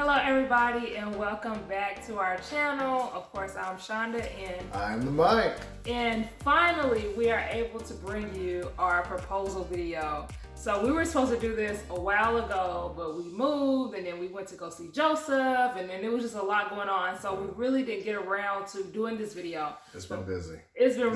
Hello everybody and welcome back to our channel. Of course, I'm Shawnda and I'm the Mike. And finally we are able to bring you our proposal video. So we were supposed to do this a while ago, but we moved and then we went to go see Joseph and then there was just a lot going on. So we really didn't get around to doing this video. It's been busy. It's been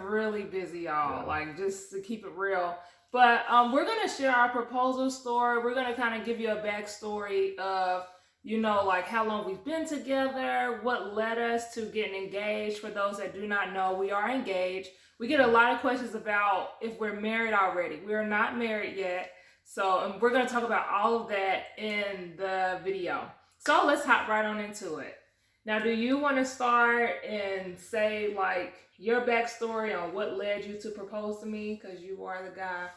really busy, y'all. Yeah. Like, just to keep it real. But we're going to share our proposal story. We're going to kind of give you a backstory of, you know, like how long we've been together, what led us to getting engaged. For those that do not know, we are engaged. We get a lot of questions about if we're married already. We are not married yet. So we're going to talk about all of that in the video. So let's hop right on into it. Now, do you want to start and say like your backstory on what led you to propose to me? Because you are the guy.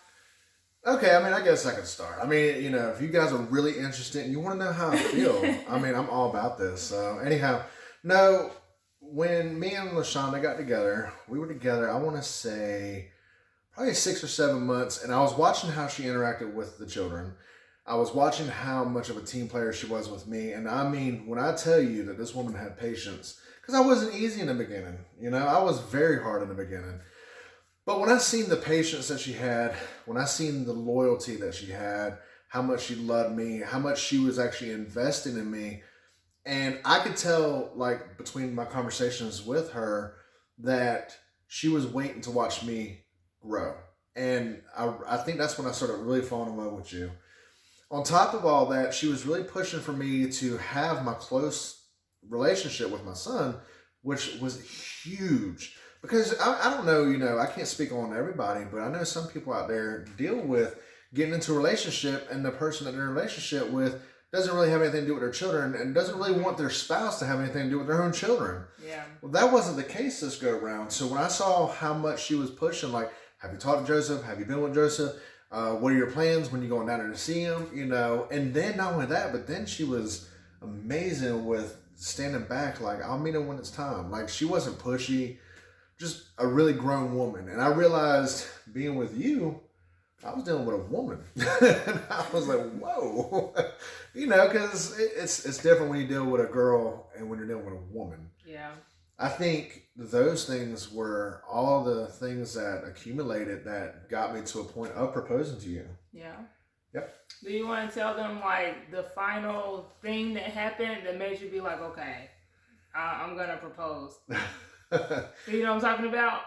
Okay, I mean, I guess I could start. I mean, you know, if you guys are really interested and you want to know how I feel, I mean, I'm all about this. So anyhow, no, when me and Lashawnda got together, we were together, I want to say probably 6 or 7 months. And I was watching how she interacted with the children. I was watching how much of a team player she was with me. And I mean, when I tell you that this woman had patience, because I wasn't easy in the beginning, you know, I was very hard in the beginning. But when I seen the patience that she had, when I seen the loyalty that she had, how much she loved me, how much she was actually investing in me, and I could tell, like, between my conversations with her, that she was waiting to watch me grow. And I think that's when I started really falling in love with you. On top of all that, she was really pushing for me to have my close relationship with my son, which was huge. Because I don't know, you know, I can't speak on everybody, but I know some people out there deal with getting into a relationship and the person that they're in a relationship with doesn't really have anything to do with their children and doesn't really want their spouse to have anything to do with their own children. Yeah. Well, that wasn't the case this go around. So when I saw how much she was pushing, like, have you talked to Joseph? Have you been with Joseph? What are your plans when you're going down there to see him? You know, and then not only that, but then she was amazing with standing back, like, I'll meet him when it's time. Like, she wasn't pushy. Just a really grown woman. And I realized being with you, I was dealing with a woman. And I was like, whoa. You know, because it's different when you deal with a girl and when you're dealing with a woman. Yeah. I think those things were all the things that accumulated that got me to a point of proposing to you. Yeah. Yep. Do you want to tell them, like, the final thing that happened that made you be like, okay, I'm going to propose? You know what I'm talking about?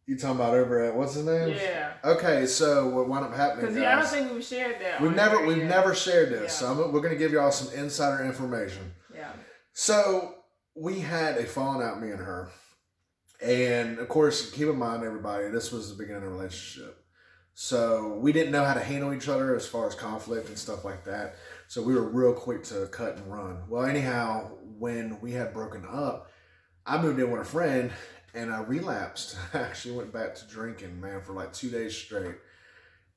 You talking about over at what's his name? Yeah. Okay, so what wound up happening? Because I don't think we've shared that. We've never shared this. Yeah. So we're going to give y'all some insider information. Yeah. So we had a falling out, me and her, and of course, keep in mind, everybody, this was the beginning of a relationship. So we didn't know how to handle each other as far as conflict and stuff like that. So we were real quick to cut and run. Well, anyhow, when we had broken up, I moved in with a friend and I relapsed. I actually went back to drinking, man, for like 2 days straight.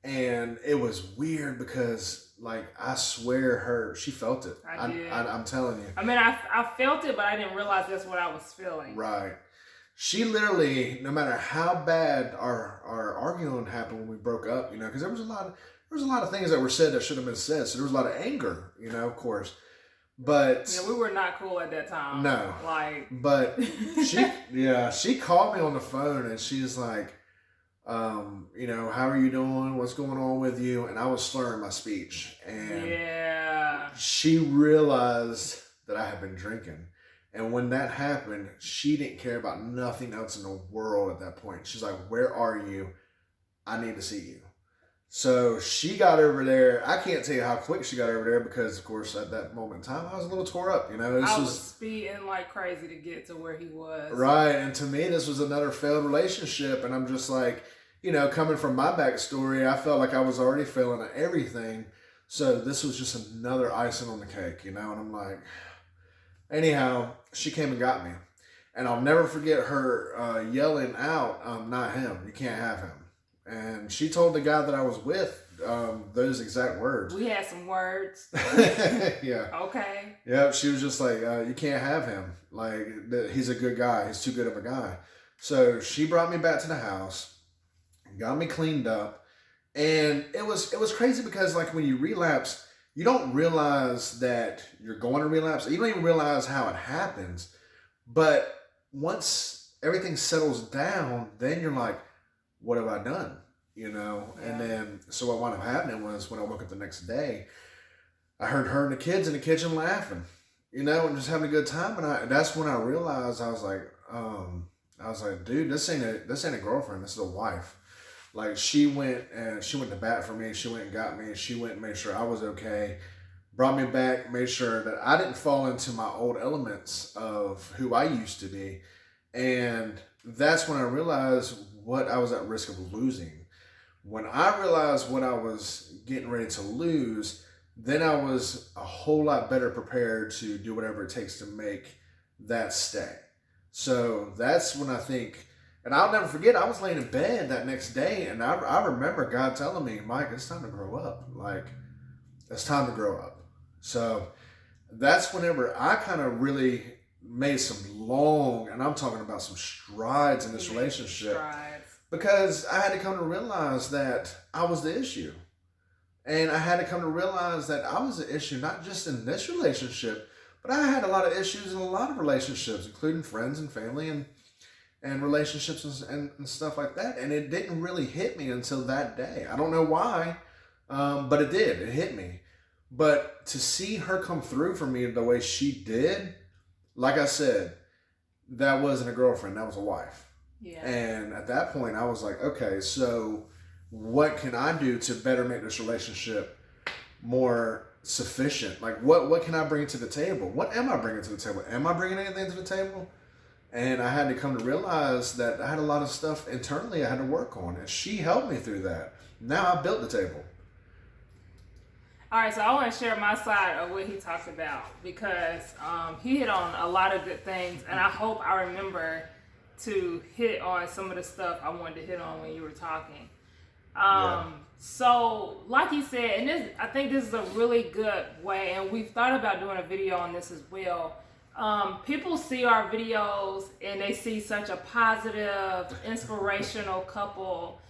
And it was weird because, like, I swear she felt it. I did. I'm telling you. I mean, I felt it, but I didn't realize that's what I was feeling. Right. She literally, no matter how bad our arguing happened when we broke up, you know, because there was a lot of things that were said that should have been said. So there was a lot of anger, you know, of course. But yeah, we were not cool at that time. No. Like, but she called me on the phone and she's like, you know, how are you doing? What's going on with you? And I was slurring my speech. And yeah, she realized that I had been drinking. And when that happened, she didn't care about nothing else in the world at that point. She's like, where are you? I need to see you. So she got over there. I can't tell you how quick she got over there because, of course, at that moment in time, I was a little tore up. You know, I was speeding like crazy to get to where he was. Right. And to me, this was another failed relationship. And I'm just like, you know, coming from my backstory, I felt like I was already failing at everything. So this was just another icing on the cake, you know. And I'm like, anyhow, she came and got me. And I'll never forget her yelling out, not him. You can't have him. And she told the guy that I was with those exact words. We had some words. Yeah. Okay. Yeah, she was just like, you can't have him. Like, he's a good guy. He's too good of a guy. So she brought me back to the house, got me cleaned up. And it was crazy because, like, when you relapse, you don't realize that you're going to relapse. You don't even realize how it happens. But once everything settles down, then you're like, what have I done? You know? Yeah. And then, so what wound up happening was when I woke up the next day, I heard her and the kids in the kitchen laughing, you know, and just having a good time. And that's when I realized, I was like, dude, this ain't a girlfriend. This is a wife. Like, she went to bat for me. She went and got me. She went and made sure I was okay. Brought me back, made sure that I didn't fall into my old elements of who I used to be. And that's when I realized what I was at risk of losing. When I realized what I was getting ready to lose, then I was a whole lot better prepared to do whatever it takes to make that stay. So that's when I think, and I'll never forget, I was laying in bed that next day, and I remember God telling me, Mike, it's time to grow up. Like, it's time to grow up. So that's whenever I kind of really made some long, and I'm talking about some strides in this relationship. Because I had to come to realize that I was the issue. And I had to come to realize that I was the issue, not just in this relationship, but I had a lot of issues in a lot of relationships, including friends and family and relationships and stuff like that. And it didn't really hit me until that day. I don't know why, but it did. It hit me. But to see her come through for me the way she did, like I said, that wasn't a girlfriend. That was a wife. Yeah. And at that point, I was like, okay, so what can I do to better make this relationship more sufficient? Like, what can I bring to the table? What am I bringing to the table? Am I bringing anything to the table? And I had to come to realize that I had a lot of stuff internally I had to work on. And she helped me through that. Now I built the table. All right, so I want to share my side of what he talked about, because he hit on a lot of good things, and I hope I remember to hit on some of the stuff I wanted to hit on when you were talking. So, like he said, and I think this is a really good way, and we've thought about doing a video on this as well. People see our videos and they see such a positive, inspirational couple.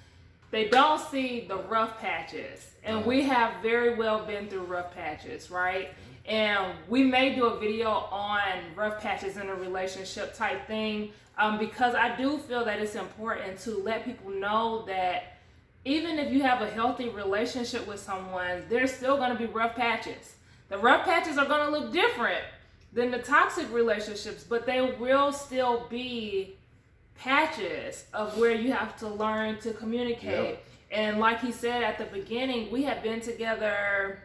They don't see the rough patches. And we have very well been through rough patches, right? And we may do a video on rough patches in a relationship type thing, because I do feel that it's important to let people know that even if you have a healthy relationship with someone, there's still going to be rough patches. The rough patches are going to look different than the toxic relationships, but they will still be patches of where you have to learn to communicate. Yep. And like he said at the beginning, we have been together,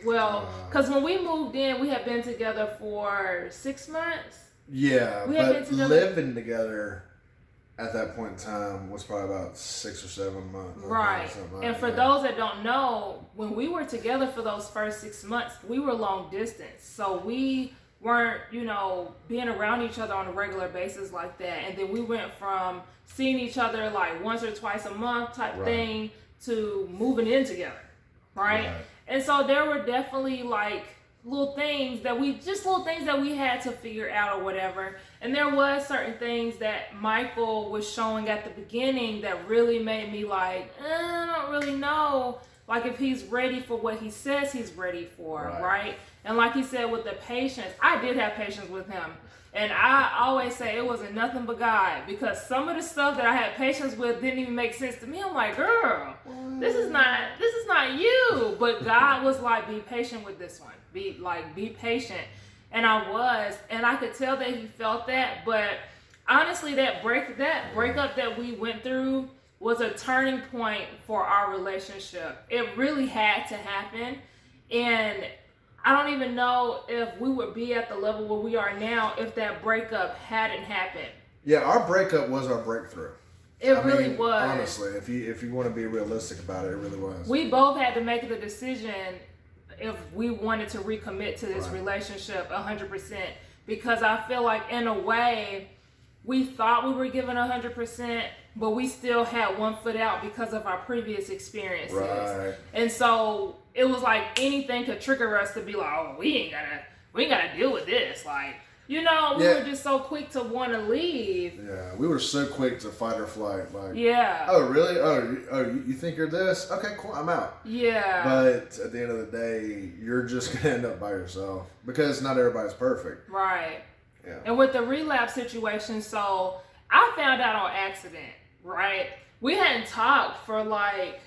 well, because when we moved in, we had been together for 6 months. Yeah, but living together at that point in time was probably about 6 or 7 months. Right. And for those that don't know, when we were together for those first 6 months, we were long distance. So we weren't, being around each other on a regular basis like that. And then we went from seeing each other like once or twice a month type thing to moving in together. Right? And so there were definitely like little things that we had to figure out or whatever. And there was certain things that Michael was showing at the beginning that really made me like, I don't really know, like if he's ready for what he says he's ready for, right? And like he said, with the patience, I did have patience with him. And I always say it wasn't nothing but God, because some of the stuff that I had patience with didn't even make sense to me. I'm like, girl, this is not you. But God was like, be patient with this one. Be patient. And I was, and I could tell that he felt that. But honestly, that breakup that we went through was a turning point for our relationship. It really had to happen. And I don't even know if we would be at the level where we are now if that breakup hadn't happened. Yeah, our breakup was our breakthrough. It really was. Honestly, if you want to be realistic about it, it really was. We both had to make the decision if we wanted to recommit to this relationship 100%, because I feel like in a way we thought we were giving 100%, but we still had one foot out because of our previous experiences. Right. And so it was like anything could trigger us to be like, oh, we ain't gotta deal with this. Like, You know, we were just so quick to want to leave. Yeah, we were so quick to fight or flight. Like, yeah. Oh, really? Oh, you think you're this? Okay, cool. I'm out. Yeah. But at the end of the day, you're just gonna end up by yourself because not everybody's perfect. Right. Yeah. And with the relapse situation, so I found out on accident. Right. We hadn't talked for like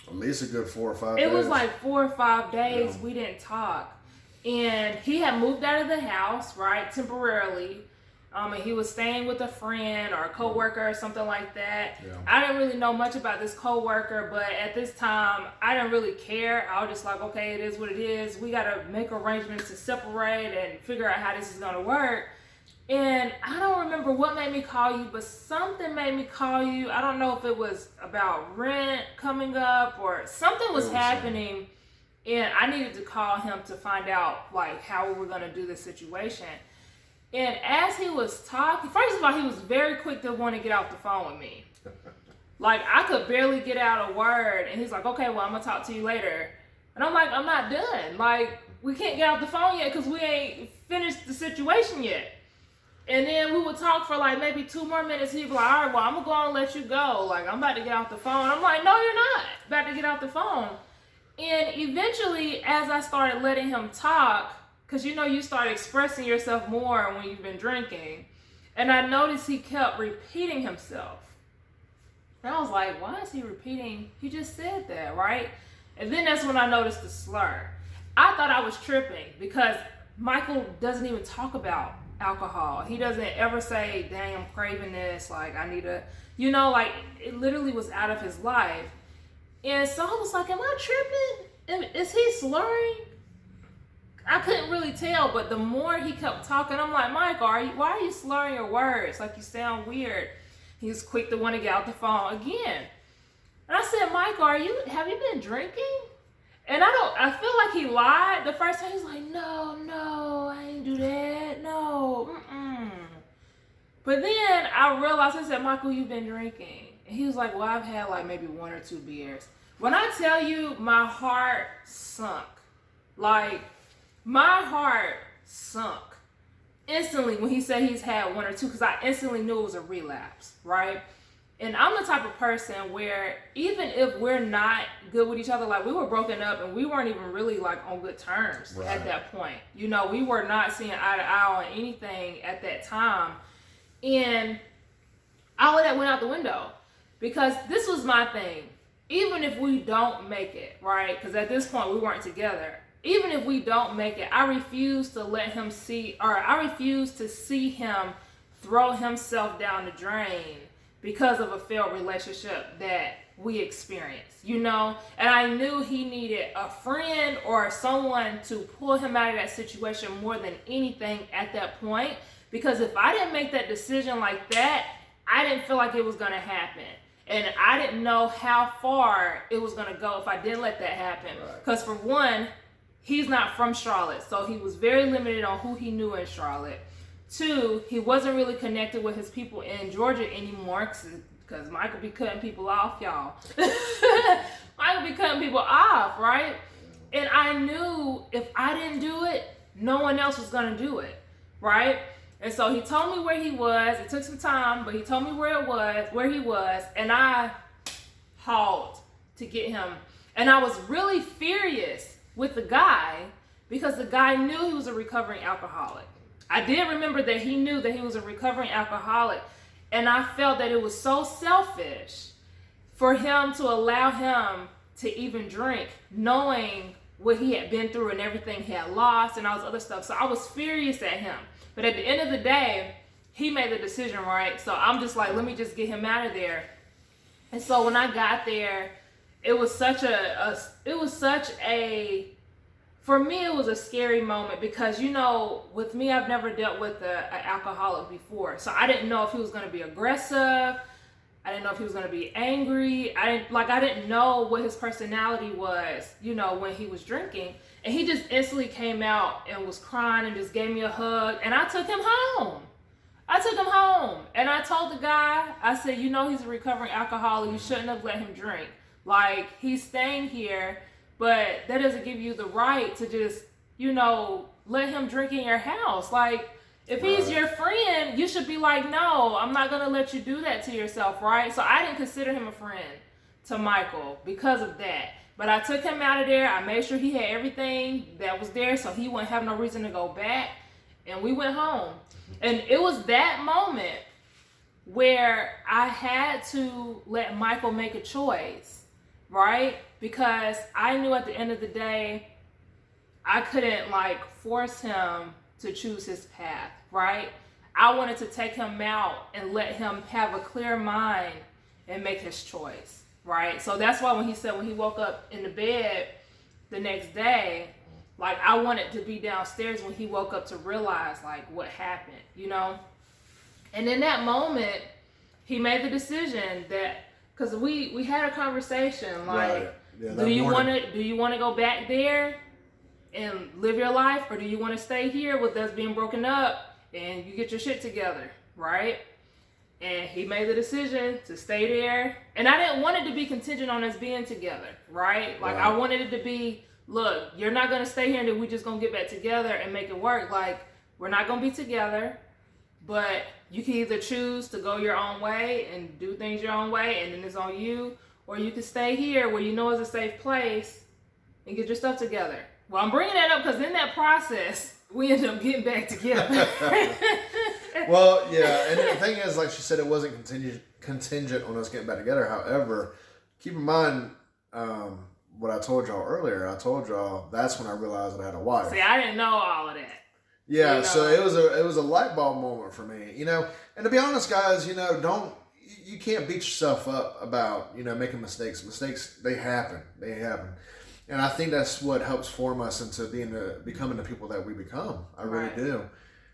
at least a good 4 or 5 days. It was like 4 or 5 days we didn't talk. And he had moved out of the house, right, temporarily. And he was staying with a friend or a coworker or something like that. Yeah. I didn't really know much about this coworker, but at this time, I didn't really care. I was just like, okay, it is what it is. We got to make arrangements to separate and figure out how this is going to work. And I don't remember what made me call you, but something made me call you. I don't know if it was about rent coming up or something was happening. And I needed to call him to find out like how we were going to do this situation. And as he was talking, first of all, he was very quick to want to get off the phone with me. Like I could barely get out a word. And he's like, okay, well, I'm going to talk to you later. And I'm like, I'm not done. Like we can't get off the phone yet because we ain't finished the situation yet. And then we would talk for like maybe 2 more minutes. He'd be like, all right, well, I'm going to go on and let you go. Like, I'm about to get off the phone. I'm like, no, you're not about to get off the phone. And eventually, as I started letting him talk, because, you know, you start expressing yourself more when you've been drinking. And I noticed he kept repeating himself. And I was like, why is he repeating? He just said that, right? And then that's when I noticed the slur. I thought I was tripping because Michael doesn't even talk about alcohol. He doesn't ever say, dang, I'm craving this, like I need a, you know, like it literally was out of his life. And so I was like, am I tripping? Is he slurring? I couldn't really tell, but the more he kept talking, I'm like, Mike, why are you slurring your words? Like you sound weird. He was quick to want to get out the phone again. And I said, Mike, have you been drinking? And I feel like he lied the first time. He's like, no, I ain't do that. No, But then I realized, I said, Michael, you've been drinking. And he was like, well, I've had like maybe 1 or 2 beers. When I tell you, my heart sunk. Like, my heart sunk instantly when he said he's had 1 or 2, because I instantly knew it was a relapse, right? And I'm the type of person where even if we're not good with each other, like we were broken up and we weren't even really like on good terms at that point. You know, we were not seeing eye to eye on anything at that time. And all of that went out the window because this was my thing. Even if we don't make it, right? Because at this point we weren't together. Even if we don't make it, I refuse to let him see, or I refuse to see him throw himself down the drain because of a failed relationship that we experienced, you know? And I knew he needed a friend or someone to pull him out of that situation more than anything at that point. Because if I didn't make that decision like that, I didn't feel like it was gonna happen. And I didn't know how far it was gonna go if I didn't let that happen. Because for one, he's not from Charlotte, so he was very limited on who he knew in Charlotte. 2, he wasn't really connected with his people in Georgia anymore because Michael be cutting people off, y'all. Michael be cutting people off, right? And I knew if I didn't do it, no one else was going to do it, right? And so he told me where he was. It took some time, but he told me where he was, and I hauled to get him. And I was really furious with the guy because the guy knew he was a recovering alcoholic. I did remember that he knew that he was a recovering alcoholic, and I felt that it was so selfish for him to allow him to even drink, knowing what he had been through and everything he had lost and all this other stuff. So I was furious at him. But at the end of the day, he made the decision, right? So I'm just like, let me just get him out of there. And so when I got there, it was such a for me, it was a scary moment because, you know, with me, I've never dealt with an alcoholic before. So I didn't know if he was going to be aggressive. I didn't know if he was going to be angry. I didn't know what his personality was, you know, when he was drinking. And he just instantly came out and was crying and just gave me a hug. And I took him home. And I told the guy, I said, you know, he's a recovering alcoholic. You shouldn't have let him drink. Like, he's staying here. But that doesn't give you the right to just, you know, let him drink in your house. Like, If he's your friend, you should be like, no, I'm not going to let you do that to yourself, right? So I didn't consider him a friend to Michael because of that. But I took him out of there. I made sure he had everything that was there so he wouldn't have no reason to go back. And we went home. And it was that moment where I had to let Michael make a choice, right? Because I knew at the end of the day, I couldn't like force him to choose his path, right? I wanted to take him out and let him have a clear mind and make his choice, right? So that's why when he said when he woke up in the bed the next day, like I wanted to be downstairs when he woke up to realize like what happened, you know? And in that moment, he made the decision that, because we had a conversation, like, Right. Yeah, do you want to go back there and live your life, or do you want to stay here with us being broken up and you get your shit together, right? And he made the decision to stay there. And I didn't want it to be contingent on us being together, right? Like, I wanted it to be, look, you're not going to stay here and then we just going to get back together and make it work. Like, we're not going to be together, but you can either choose to go your own way and do things your own way, and then it's on you, or you can stay here where you know it's a safe place and get your stuff together. Well, I'm bringing that up because in that process, we ended up getting back together. Well, yeah, and the thing is, like she said, it wasn't contingent on us getting back together. However, keep in mind what I told y'all earlier. I told y'all that's when I realized that I had a wife. See, I didn't know all of that. Yeah, you know? So it was a light bulb moment for me, you know. And to be honest, guys, you know, you can't beat yourself up about, you know, making mistakes. Mistakes, they happen. And I think that's what helps form us into becoming the people that we become. I really do.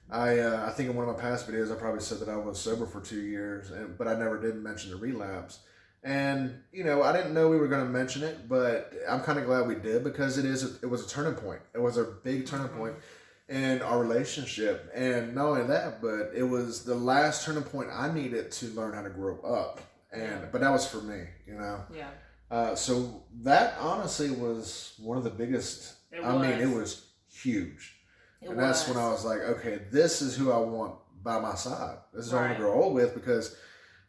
I think in one of my past videos, I probably said that I was sober for 2 years, but I never did mention the relapse. And, you know, I didn't know we were going to mention it, but I'm kind of glad we did, because it was a turning point. It was a big turning point in our relationship. And not only that, but it was the last turning point I needed to learn how to grow up. But that was for me, you know? Yeah. So that honestly was one of the biggest. It was huge. That's when I was like, okay, this is who I want by my side. This is who I want to grow old with, because,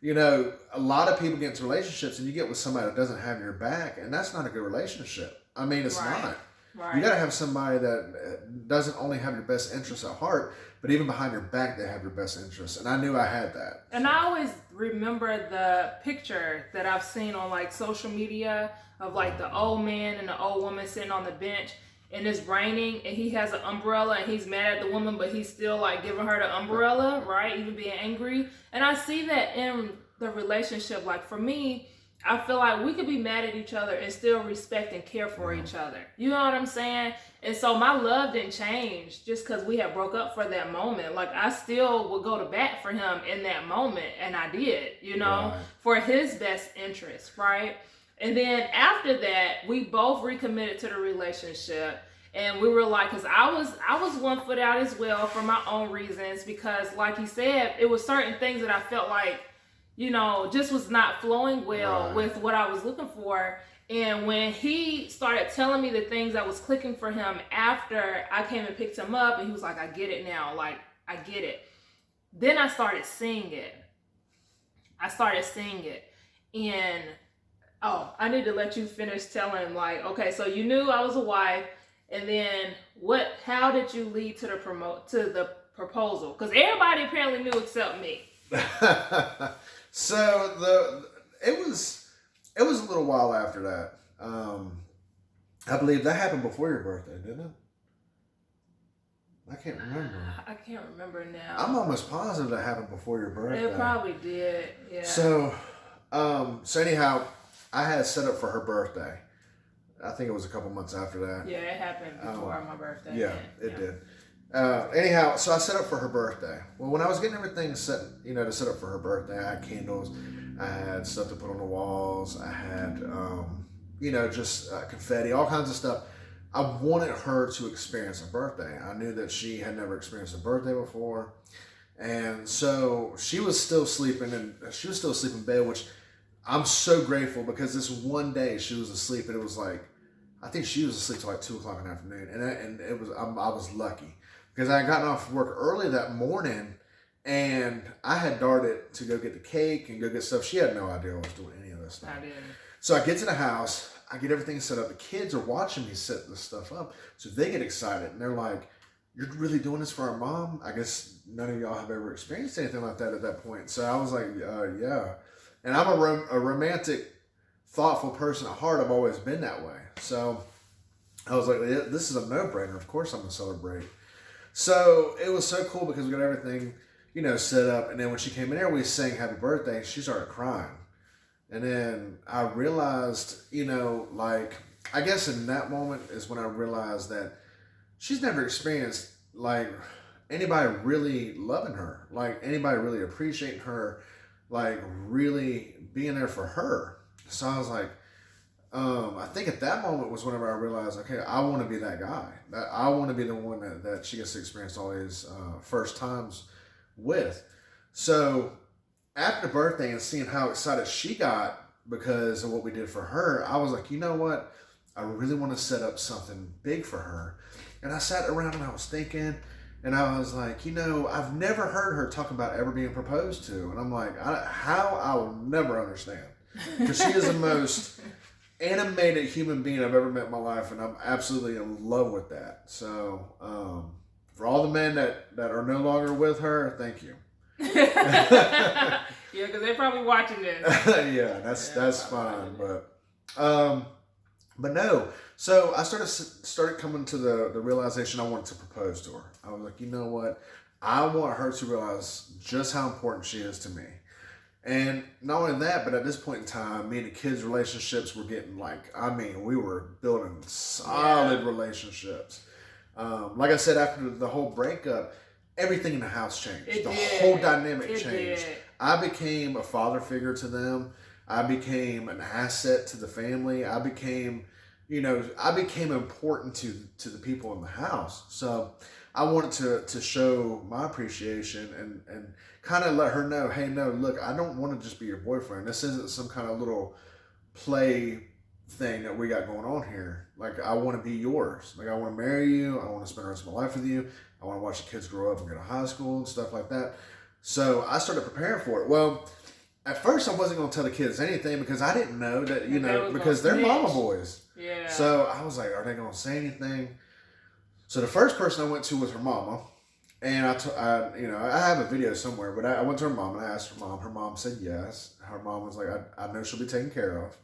you know, a lot of people get into relationships and you get with somebody that doesn't have your back, and that's not a good relationship. I mean, it's not. Right. You got to have somebody that doesn't only have your best interests at heart, but even behind your back, they have your best interests. And I knew I had that. And I always remember the picture that I've seen on like social media of like the old man and the old woman sitting on the bench, and it's raining and he has an umbrella and he's mad at the woman, but he's still like giving her the umbrella, right? Even being angry. And I see that in the relationship. Like for me, I feel like we could be mad at each other and still respect and care for each other. You know what I'm saying? And so my love didn't change just because we had broke up for that moment. Like I still would go to bat for him in that moment. And I did, you know, for his best interest, right? And then after that, we both recommitted to the relationship. And we were like, because I was 1 foot out as well for my own reasons. Because like he said, it was certain things that I felt like, you know, just was not flowing well with what I was looking for. And when he started telling me the things that was clicking for him after I came and picked him up, and he was like, I get it now. Like, I get it. Then I started seeing it. And, I need to let you finish telling, like, okay, so you knew I was a wife. And then how did you lead to the proposal? Because everybody apparently knew except me. So it was a little while after that. I believe that happened before your birthday, didn't it? I can't remember. I can't remember now. I'm almost positive that happened before your birthday. It probably did. Yeah. So anyhow, I had set up for her birthday. I think it was a couple months after that. Yeah, it happened before my birthday. Yeah, it did. Anyhow, so I set up for her birthday. Well, when I was getting everything set, you know, to set up for her birthday, I had candles, I had stuff to put on the walls, I had, you know, just confetti, all kinds of stuff. I wanted her to experience a birthday. I knew that she had never experienced a birthday before. And so she was still sleeping, and she was still asleep in bed, which I'm so grateful, because this one day she was asleep, and it was like, I think she was asleep till like 2 o'clock in the afternoon. And it was, I was lucky. because I had gotten off work early that morning, and I had darted to go get the cake and go get stuff. She had no idea I was doing any of this stuff. I didn't. So I get to the house, I get everything set up. The kids are watching me set this stuff up, so they get excited, and they're like, "You're really doing this for our mom?" I guess none of y'all have ever experienced anything like that at that point. So I was like, yeah. And I'm a romantic, thoughtful person at heart. I've always been that way. So I was like, yeah, this is a no-brainer. Of course I'm going to celebrate. So it was so cool because we got everything, set up. And then when she came in there, we sang happy birthday. She started crying. And then I realized, I guess in that moment is when I realized that she's never experienced, anybody really loving her, anybody really appreciating her, really being there for her. So I was like, I think at that moment was whenever I realized, okay, I want to be that guy. That I want to be the one that she gets to experience all these first times with. So after the birthday and seeing how excited she got because of what we did for her, I was like, you know what? I really want to set up something big for her. And I sat around and I was thinking, and I was like, I've never heard her talk about ever being proposed to. And I'm like, how I will never understand. Because she is the most animated human being I've ever met in my life, and I'm absolutely in love with that. So, for all the men that are no longer with her, thank you. Yeah, because they're probably watching this. Yeah, that's fine. But no. So I started coming to the realization I wanted to propose to her. I was like, you know what? I want her to realize just how important she is to me. And not only that, but at this point in time, me and the kids' relationships were getting we were building solid relationships. Like I said, after the whole breakup, everything in the house changed. The whole dynamic changed. I became a father figure to them. I became an asset to the family. I became important to the people in the house. So I wanted to show my appreciation and kind of let her know, hey, no, look, I don't want to just be your boyfriend. This isn't some kind of little play thing that we got going on here. I want to be yours. I want to marry you. I want to spend the rest of my life with you. I want to watch the kids grow up and go to high school and stuff like that. So I started preparing for it. Well, at first I wasn't going to tell the kids anything because I didn't know that, because they're mama boys. Yeah. So I was like, are they going to say anything? So the first person I went to was her mama. And I have a video somewhere, but I went to her mom and I asked her mom. Her mom said yes. Her mom was like, I know she'll be taken care of.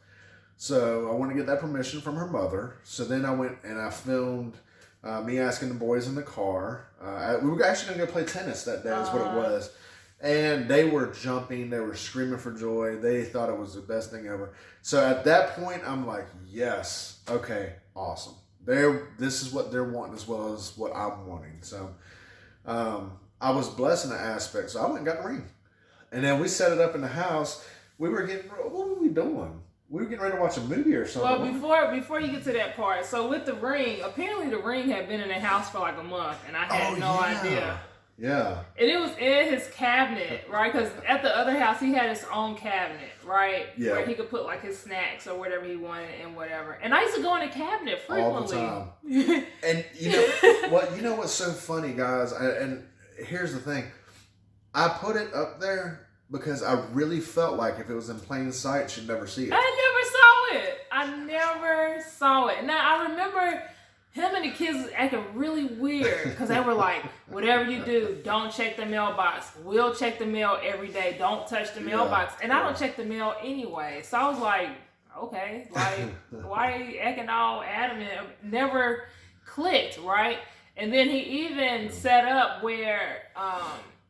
So I want to get that permission from her mother. So then I went and I filmed me asking the boys in the car. We were actually going to go play tennis that day is what it was. And they were jumping. They were screaming for joy. They thought it was the best thing ever. So at that point, I'm like, yes. Okay, awesome. This is what they're wanting as well as what I'm wanting. So I was blessed in that aspect. So I went and got the ring. And then we set it up in the house. What were we doing? We were getting ready to watch a movie or something. Well, before you get to that part, so with the ring, apparently the ring had been in the house for a month, and I had no idea. Yeah. And it was in his cabinet, right? Because at the other house, he had his own cabinet, right? Yeah. Where he could put his snacks or whatever he wanted and whatever. And I used to go in the cabinet frequently. All the time. And you know what's so funny, guys? And here's the thing. I put it up there because I really felt like if it was in plain sight, she'd never see it. I never saw it. Now, I remember him and the kids acting really weird because they were like, whatever you do, don't check the mailbox. We'll check the mail every day. Don't touch the mailbox. And I don't check the mail anyway. So I was like, okay, why are you acting all adamant? Never clicked, right? And then he even set up where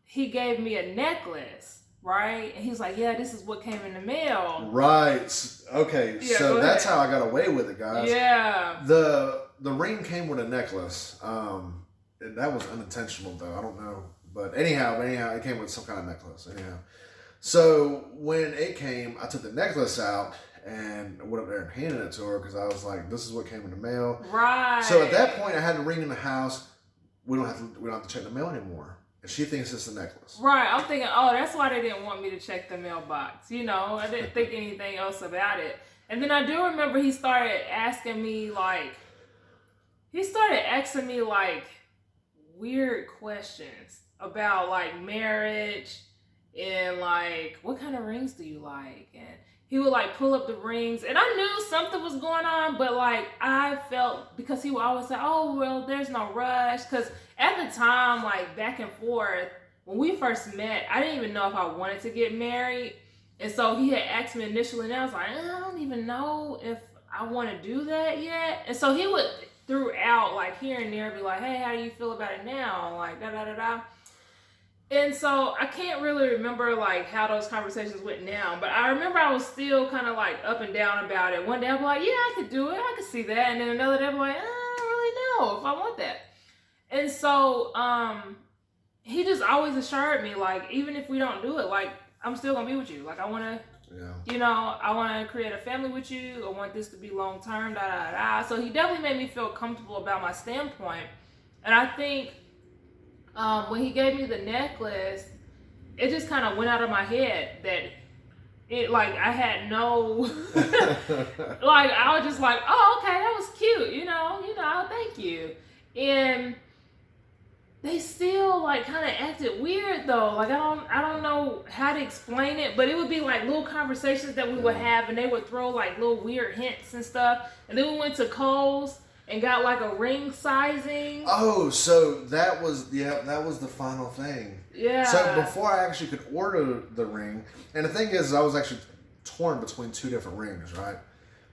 he gave me a necklace. Right? And he's like, yeah, this is what came in the mail. Right. Okay. Yeah, so that's how I got away with it, guys. Yeah. The ring came with a necklace. That was unintentional, though. I don't know. But anyhow, it came with some kind of necklace. Anyhow. So when it came, I took the necklace out and went up there and handed it to her because I was like, this is what came in the mail. Right. So at that point, I had the ring in the house. We don't have to check the mail anymore. And she thinks it's a necklace. Right. I'm thinking, oh, that's why they didn't want me to check the mailbox. I didn't think anything else about it. And then I do remember he started asking me, weird questions about like marriage and like what kind of rings do you like, and he would like pull up the rings, and I knew something was going on, but like I felt, because he would always say, oh well, there's no rush, because at the time, like back and forth, when we first met, I didn't even know if I wanted to get married. And so he had asked me initially, and I was like, I don't even know if I want to do that yet. And so he would throughout, like here and there, be like, hey, how do you feel about it now? Like da da da da. And so I can't really remember like how those conversations went down, but I remember I was still kind of like up and down about it. One day I'd be like, yeah, I could do it, I could see that. And then another day I'd be like, I don't really know if I want that. And so he just always assured me, like, even if we don't do it, like, I'm still gonna be with you. Like, I want to, you know, I want to create a family with you. I want this to be long term, da da da. So he definitely made me feel comfortable about my standpoint. And I think when he gave me the necklace, it just kind of went out of my head that it, like, I had no, like, I was just like, oh, okay, that was cute, you know, thank you. And they still like kind of acted weird though. Like I don't know how to explain it, but it would be like little conversations that we would have, and they would throw like little weird hints and stuff. And then we went to Kohl's and got like a ring sizing. Oh, so that was the final thing. Yeah. So before I actually could order the ring, and the thing is, I was actually torn between two different rings, right?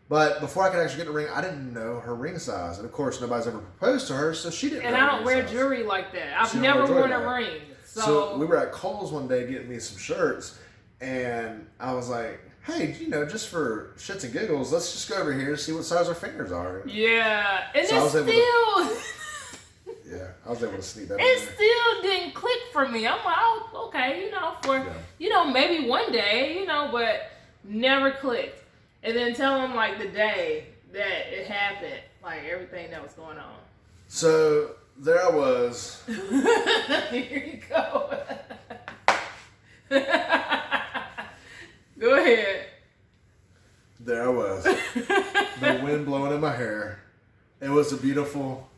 But before I could actually get the ring, I didn't know her ring size. And of course, nobody's ever proposed to her, so she didn't know. And I don't wear jewelry like that. I've never worn a ring. So we were at Kohl's one day getting me some shirts, and I was like, hey, you know, just for shits and giggles, let's just go over here and see what size our fingers are. Yeah. And so it's still... yeah, I was able to sneak that in It there. still didn't click for me. I'm like, oh, okay, you know, you know, maybe one day, you know, but never clicked. And then tell him like the day that it happened, like everything that was going on. So there I was. Here you go. Go ahead. There I was. The wind blowing in my hair. It was a beautiful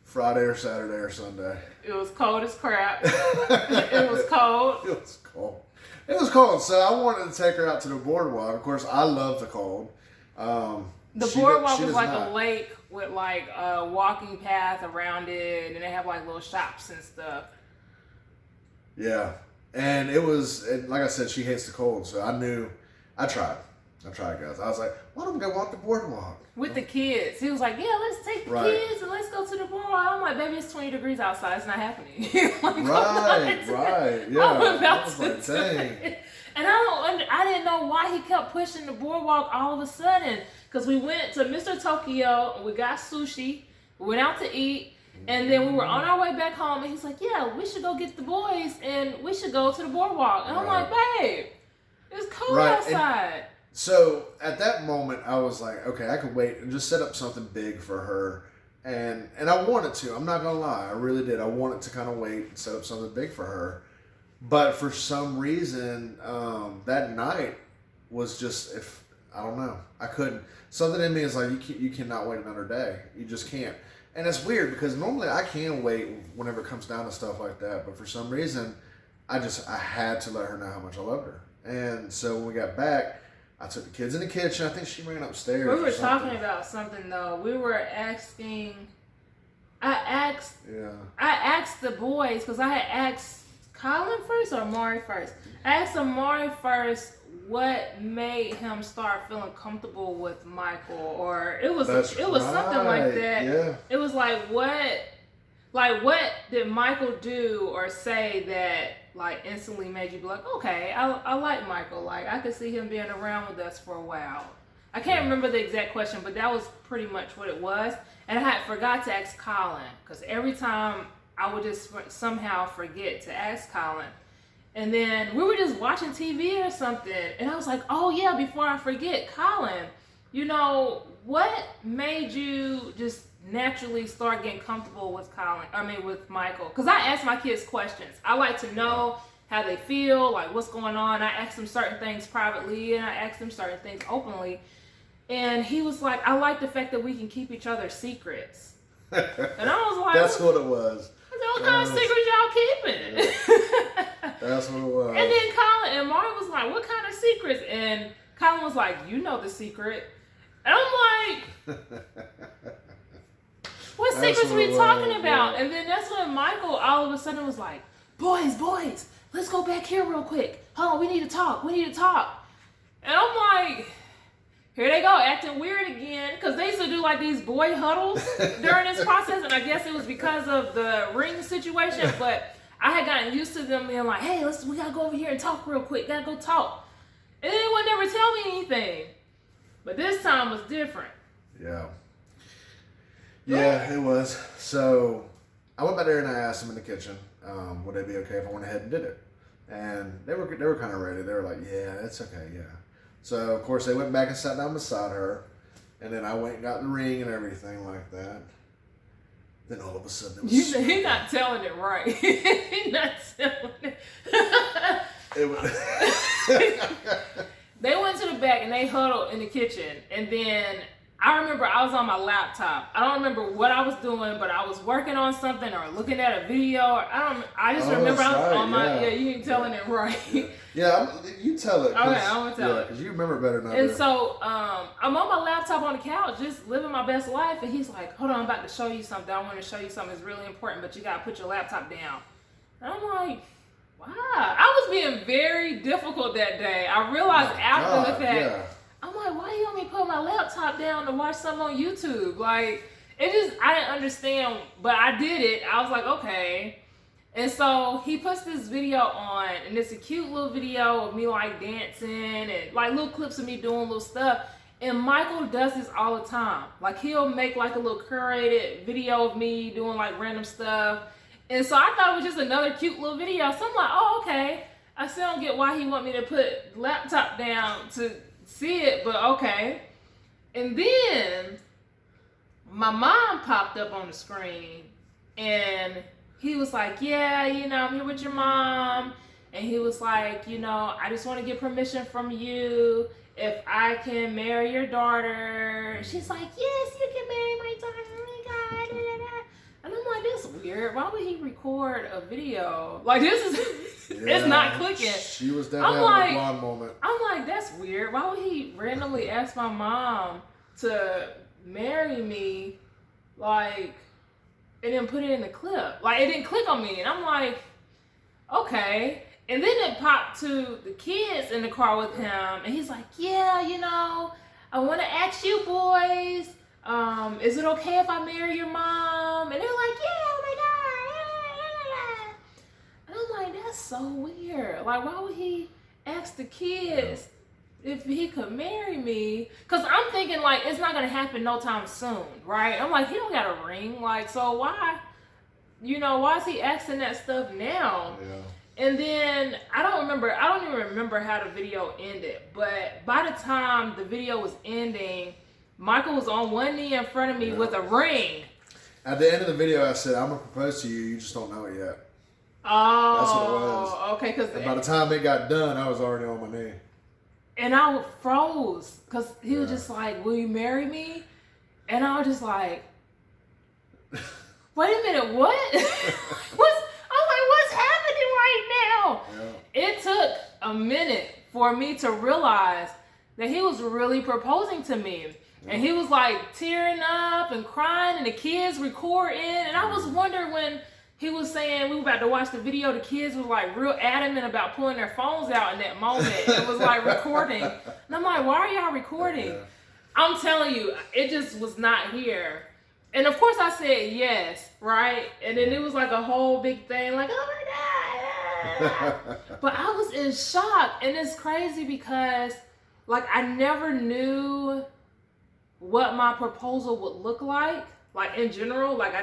Friday or Saturday or Sunday. It was cold as crap. It was cold. It was cold. It was cold, so I wanted to take her out to the boardwalk. Of course, I love the cold. The boardwalk was like a lake with like a walking path around it, and they have like little shops and stuff. Yeah, and it was, and like I said, she hates the cold, so I knew. I tried, guys. I was like, why don't we go walk the boardwalk? With the kids. He was like, yeah, let's take the kids and let's go to the boardwalk. I'm like, baby, it's 20 degrees outside. It's not happening. Like, right. Yeah. I'm about was to like, dang. And I didn't know why he kept pushing the boardwalk all of a sudden. Because we went to Mr. Tokyo and we got sushi. We went out to eat. And then we were on our way back home. And he's like, yeah, we should go get the boys and we should go to the boardwalk. And I'm like, babe, it's cold outside. So at that moment, I was like, okay, I could wait and just set up something big for her. And I wanted to. I'm not going to lie. I really did. I wanted to kind of wait and set up something big for her. But for some reason, that night was just, I don't know. I couldn't. Something in me is like, you cannot wait another day. You just can't. And it's weird because normally I can wait whenever it comes down to stuff like that. But for some reason, I had to let her know how much I loved her. And so when we got back, I took the kids in the kitchen. I think she ran upstairs. We were talking about something though. We were asking. I asked the boys because I had asked Colin first or Amari first. I asked Amari first what made him start feeling comfortable with Michael, or it was something like that. Yeah. It was like what did Michael do or say that like instantly made you be like, okay, I like Michael. Like I could see him being around with us for a while. I can't remember the exact question, but that was pretty much what it was. And I had forgot to ask Colin because every time I would just somehow forget to ask Colin. And then we were just watching TV or something. And I was like, oh yeah, before I forget, Colin, you know, what made you just naturally start getting comfortable with with Michael? Because I ask my kids questions. I like to know how they feel, like what's going on. I ask them certain things privately and I ask them certain things openly. And he was like, I like the fact that we can keep each other's secrets. And I was like, that's what it was. I said, what kind of secrets y'all keeping? That's what it was. And then Colin and Mark was like, what kind of secrets? And Colin was like, you know the secret. And I'm like, what secrets are we talking about? And then that's when Michael all of a sudden was like, boys, let's go back here real quick. Hold on, we need to talk. And I'm like, here they go, acting weird again. Because they used to do like these boy huddles during this process. And I guess it was because of the ring situation. But I had gotten used to them being like, hey, we got to go over here and talk real quick. Got to go talk. And they would never tell me anything. But this time was different. Yeah. Yeah, it was. So I went back there and I asked them in the kitchen, would it be okay if I went ahead and did it? And they were kind of ready. They were like, yeah, it's okay, yeah. So, of course, they went back and sat down beside her. And then I went and got the ring and everything like that. Then all of a sudden it was... He's not telling it right. He's not telling it. It was... They went to the back and they huddled in the kitchen. And then I remember I was on my laptop. I don't remember what I was doing, but I was working on something or looking at a video. I just remember I was on my... Yeah, you ain't telling it right. Yeah, you tell it. Okay, I'm going to tell it. Because you remember better than I And do. so I'm on my laptop on the couch just living my best life. And he's like, hold on, I'm about to show you something. I want to show you something. It's really important, but you got to put your laptop down. And I'm like... Wow, I was being very difficult that day. I realized after the fact, I'm like, why you want me to put my laptop down to watch something on YouTube? Like, I didn't understand, but I did it. I was like, okay. And so he puts this video on, and it's a cute little video of me like dancing and like little clips of me doing little stuff. And Michael does this all the time. Like, he'll make like a little curated video of me doing like random stuff. And so I thought it was just another cute little video. So I'm like, oh, okay. I still don't get why he want me to put the laptop down to see it, but okay. And then my mom popped up on the screen and he was like, yeah, I'm here with your mom. And he was like, I just want to get permission from you if I can marry your daughter. She's like, yes, you can marry my daughter. Oh my God. And I'm like, this is weird. Why would he record a video? Like, this is, it's not clicking. She was definitely having a blonde moment. I'm like, that's weird. Why would he randomly ask my mom to marry me, like, and then put it in the clip? Like, it didn't click on me. And I'm like, okay. And then it popped to the kids in the car with him. And he's like, yeah, I want to ask you boys, is it okay if I marry your mom? And they're like, yeah, oh my God. And I'm like, that's so weird. Like, why would he ask the kids if he could marry me? Because I'm thinking, like, it's not going to happen no time soon, right? I'm like, he don't got a ring. Like, so why is he asking that stuff now? Yeah. And then, I don't even remember how the video ended. But by the time the video was ending, Michael was on one knee in front of me with a ring. At the end of the video, I said, I'm going to propose to you. You just don't know it yet. Oh. That's what it was. Okay. And by the time it got done, I was already on my knee. And I froze. Because he was just like, will you marry me? And I was just like, wait a minute, what? What's happening right now? Yeah. It took a minute for me to realize that he was really proposing to me. And he was like tearing up and crying and the kids recording. And I was wondering when he was saying we were about to watch the video, the kids were like real adamant about pulling their phones out in that moment. It was like recording. And I'm like, why are y'all recording? Yeah. I'm telling you, it just was not here. And of course I said yes, right? And then it was like a whole big thing, like, oh my God. But I was in shock. And it's crazy because like I never knew what my proposal would look like in general. Like I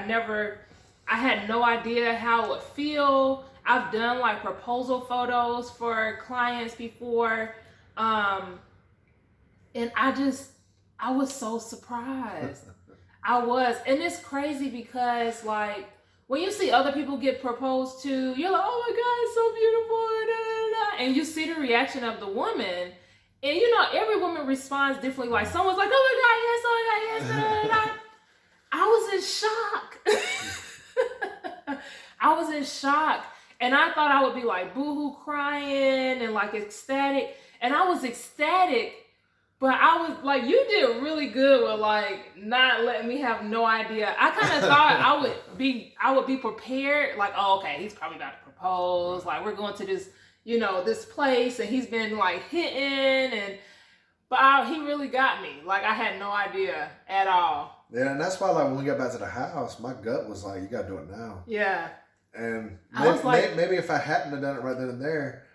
had no idea how it would feel. I've done like proposal photos for clients before. And I was so surprised. I was. And it's crazy because like when you see other people get proposed to, you're like, oh my God, it's so beautiful. Da, da, da. And you see the reaction of the woman. And every woman responds differently. Like someone's like, oh my God, yes, da, da, da. I was in shock. I was in shock. And I thought I would be like boohoo crying and like ecstatic. And I was ecstatic. But I was like, you did really good with like not letting me have no idea. I kind of thought I would be prepared. Like, oh, okay, he's probably about to propose. Like, we're going to this, this place, and he's been like hitting, but he really got me. Like, I had no idea at all. Yeah, and that's why like when we got back to the house, my gut was like, you gotta do it now. Yeah. And maybe if I hadn't have done it right then and there,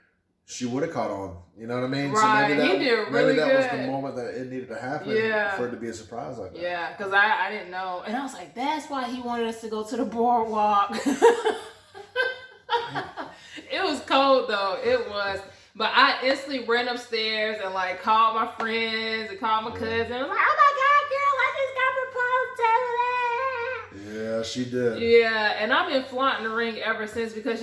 she would have caught on. You know what I mean? Right. So He did really maybe that good. was the moment that it needed to happen for it to be a surprise like that. Yeah, because I didn't know. And I was like, that's why he wanted us to go to the boardwalk. It was cold, though. It was. But I instantly ran upstairs and, like, called my friends and called my cousin. I was like, oh, my God, girl, I just got proposed to. Yeah, she did. Yeah, and I've been flaunting the ring ever since because,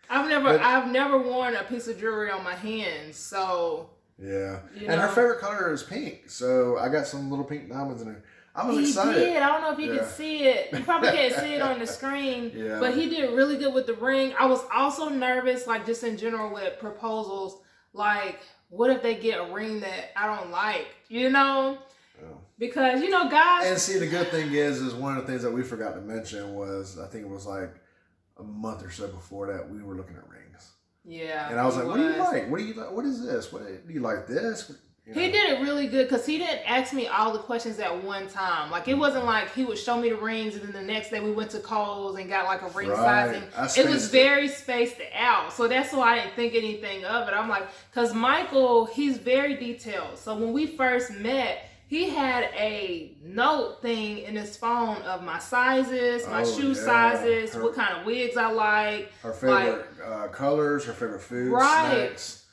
I've never worn a piece of jewelry on my hands, so yeah. And her favorite color is pink, so I got some little pink diamonds in her. I was excited. He did. I don't know if you can see it. You probably can't see it on the screen. Yeah. But he did really good with the ring. I was also nervous, like just in general with proposals. Like, what if they get a ring that I don't like? Because guys. And see, the good thing is one of the things that we forgot to mention was I think it was like a month or so before that we were looking at rings. Yeah. And I was like, what do you like? What do you like? What is this? Do you like this? He did it really good because he didn't ask me all the questions at one time. Like, it wasn't like he would show me the rings and then the next day we went to Kohl's and got like a ring sizing. It was very spaced out. So that's why I didn't think anything of it. I'm like, because Michael, he's very detailed. So when we first met, he had a note thing in his phone of my sizes, my shoe sizes, what kind of wigs I like. Her favorite colors, her favorite foods, snacks,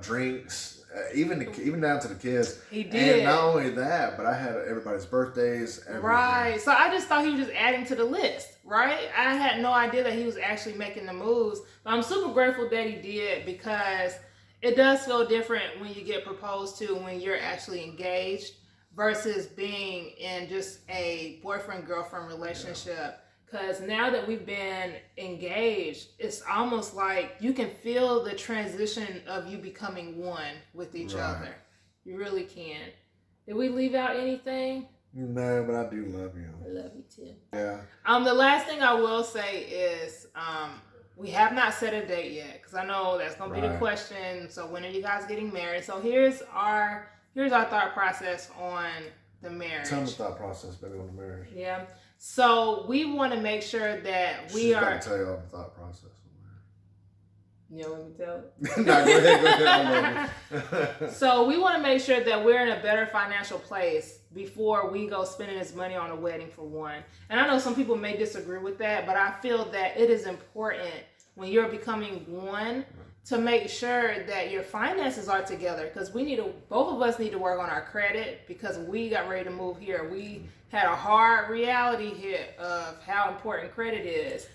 drinks, even down to the kids. He did. And not only that, but I had everybody's birthdays, everything. Right. So I just thought he was just adding to the list, right? I had no idea that he was actually making the moves. But I'm super grateful that he did because it does feel different when you get proposed to when you're actually engaged versus being in just a boyfriend-girlfriend relationship. Because now that we've been engaged, it's almost like you can feel the transition of you becoming one with each other. You really can. Did we leave out anything? No, but I do love you. I love you too. Yeah. The last thing I will say is we have not set a date yet because I know that's gonna be the question. So when are you guys getting married? So here's our thought process on the marriage. Tell me the thought process, baby, on the marriage. Yeah. So we want to make sure that She's about to tell you all the thought process. You want me to tell it? No, go ahead. So we want to make sure that we're in a better financial place before we go spending this money on a wedding for one. And I know some people may disagree with that, but I feel that it is important when you're becoming one to make sure that your finances are together, because both of us need to work on our credit because we got ready to move here. We had a hard reality hit of how important credit is.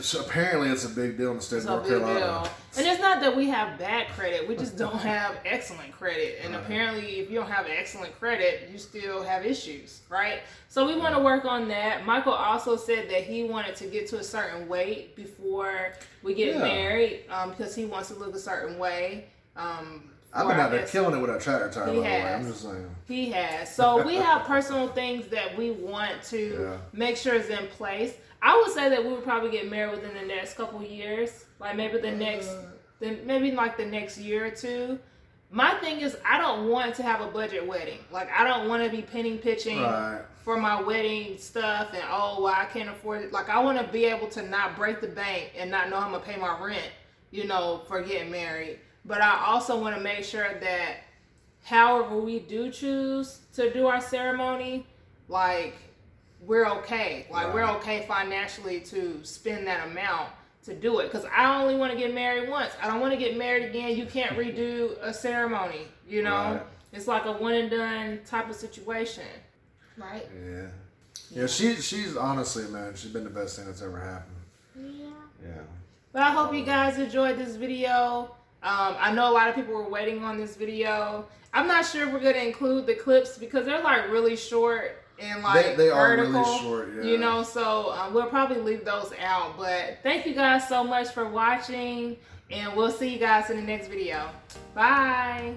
So apparently it's a big deal in the state of North Carolina. And it's not that we have bad credit. We just don't have excellent credit. And apparently if you don't have excellent credit, you still have issues, right? So we want to work on that. Michael also said that he wanted to get to a certain weight before we get married because he wants to look a certain way. I've been out there killing it with a tractor tire, by the way. I'm just saying. He has. So we have personal things that we want to make sure is in place. I would say that we would probably get married within the next couple of years, like maybe the next year or two. My thing is, I don't want to have a budget wedding. Like, I don't want to be penny pitching for my wedding stuff and I can't afford it. Like, I want to be able to not break the bank and not know I'm gonna pay my rent, for getting married. But I also want to make sure that however we do choose to do our ceremony, like, we're okay. Like, we're okay financially to spend that amount to do it. Because I only want to get married once. I don't want to get married again. You can't redo a ceremony, It's like a one and done type of situation, right? Yeah, she's honestly, man, she's been the best thing that's ever happened. Yeah. But I hope you guys enjoyed this video. I know a lot of people were waiting on this video. I'm not sure if we're going to include the clips because they're like really short. and like they are vertical, really short, yeah. you know, so we'll probably leave those out. But thank you guys so much for watching, and we'll see you guys in the next video. Bye.